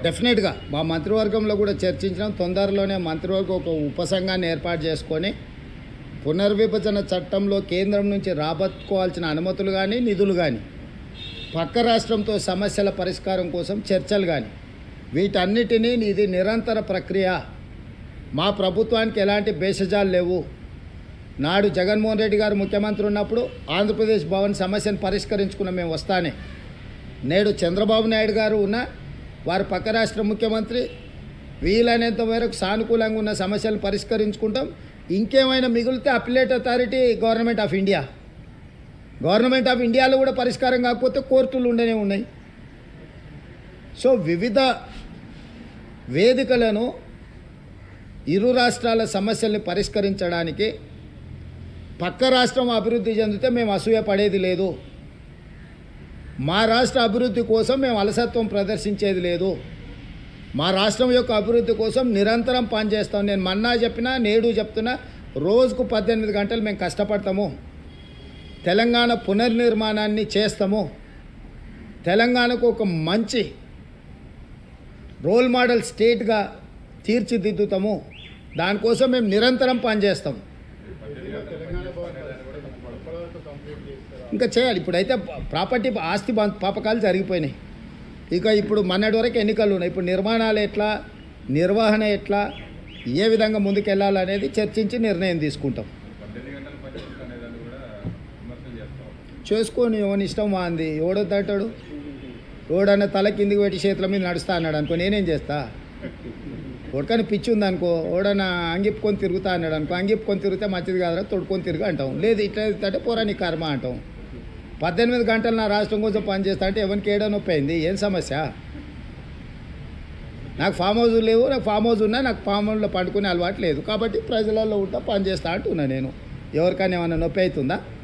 డెఫినెట్గా మా మంత్రివర్గంలో కూడా చర్చించడం, తొందరలోనే మంత్రివర్గం ఒక ఉపసంఘాన్ని ఏర్పాటు చేసుకొని పునర్విభజన చట్టంలో కేంద్రం నుంచి రాబట్టుకోవాల్సిన అనుమతులు కానీ నిధులు కానీ, పక్క రాష్ట్రంతో సమస్యల పరిష్కారం కోసం చర్చలు కానీ, వీటన్నిటినీ ఇది నిరంతర ప్రక్రియ. మా ప్రభుత్వానికి ఎలాంటి భేషజాలు లేవు. నాడు జగన్మోహన్ రెడ్డి గారు ముఖ్యమంత్రి ఉన్నప్పుడు ఆంధ్రప్రదేశ్ భవన్ సమస్యను పరిష్కరించుకున్న మేము వస్తానే. నేడు చంద్రబాబు నాయుడు గారు ఉన్న వారు పక్క రాష్ట్ర ముఖ్యమంత్రి, వీలైనంత మేరకు సానుకూలంగా ఉన్న సమస్యలు పరిష్కరించుకుంటాం. ఇంకేమైనా మిగిలితే appellate authority government of India, government of ఇండియాలో కూడా పరిష్కారం కాకపోతే కోర్టులు ఉండనే ఉన్నాయి. సో వివిధ వేదికలను ఇరు రాష్ట్రాల సమస్యల్ని పరిష్కరించడానికి పక్క రాష్ట్రం అభివృద్ధి చెందితే మేము అసూయ పడేది లేదు. మా రాష్ట్ర అభివృద్ధి కోసం మేము అలసత్వం ప్రదర్శించేది లేదు. మా రాష్ట్రం యొక్క అభివృద్ధి కోసం నిరంతరం పనిచేస్తాం. నేను మొన్న చెప్పినా, నేడు చెప్తున్నా, రోజుకు 18 గంటలు మేము కష్టపడతాము. తెలంగాణ పునర్నిర్మాణాన్ని చేస్తాము. తెలంగాణకు ఒక మంచి రోల్ మోడల్ స్టేట్గా తీర్చిదిద్దుతాము. దానికోసం మేము నిరంతరం పనిచేస్తాం. ఇంకా చేయాలి. ఇప్పుడైతే ప్రాపర్టీ ఆస్తి పాపకాలు జరిగిపోయినాయి. ఇక ఇప్పుడు మొన్నటి వరకు ఎన్నికలు ఉన్నాయి. ఇప్పుడు నిర్మాణాలు ఎట్లా, నిర్వహణ ఎట్లా, ఏ విధంగా ముందుకెళ్ళాలనేది చర్చించి నిర్ణయం తీసుకుంటాం. చేసుకొని ఎవరి ఇష్టం వాంది. ఎవడొద్దంటాడు? ఎవడన్నా తల కిందికి పెట్టి చేతుల మీద నడుస్తా అన్నాడు అనుకో, నేనేం చేస్తా? ఎవరికైనా పిచ్చి ఉందనుకో, ఎవడన్నా అంగిప్పుకొని తిరుగుతా అన్నాడు అనుకో, అంగిప్పుకొని తిరిగితే మంచిది కాదురా, తొడుకొని తిరిగి అంటాం. లేదు ఇట్లా అంటే పోరా నీ కర్మ అంటాం. 18 గంటలు నా రాష్ట్రం కోసం పనిచేస్తా అంటే ఎవరికి ఏడో నొప్పి అయింది? ఏం సమస్య? నాకు ఫామ్ హౌస్ లేవు, నాకు ఫామ్ హౌస్ ఉన్నా నాకు ఫామ్ హౌస్లో పండుకునే అలవాటు లేదు. కాబట్టి ప్రజలలో ఉంటా పనిచేస్తా అంటున్నా నేను. ఎవరికైనా ఏమన్నా నొప్పి అవుతుందా?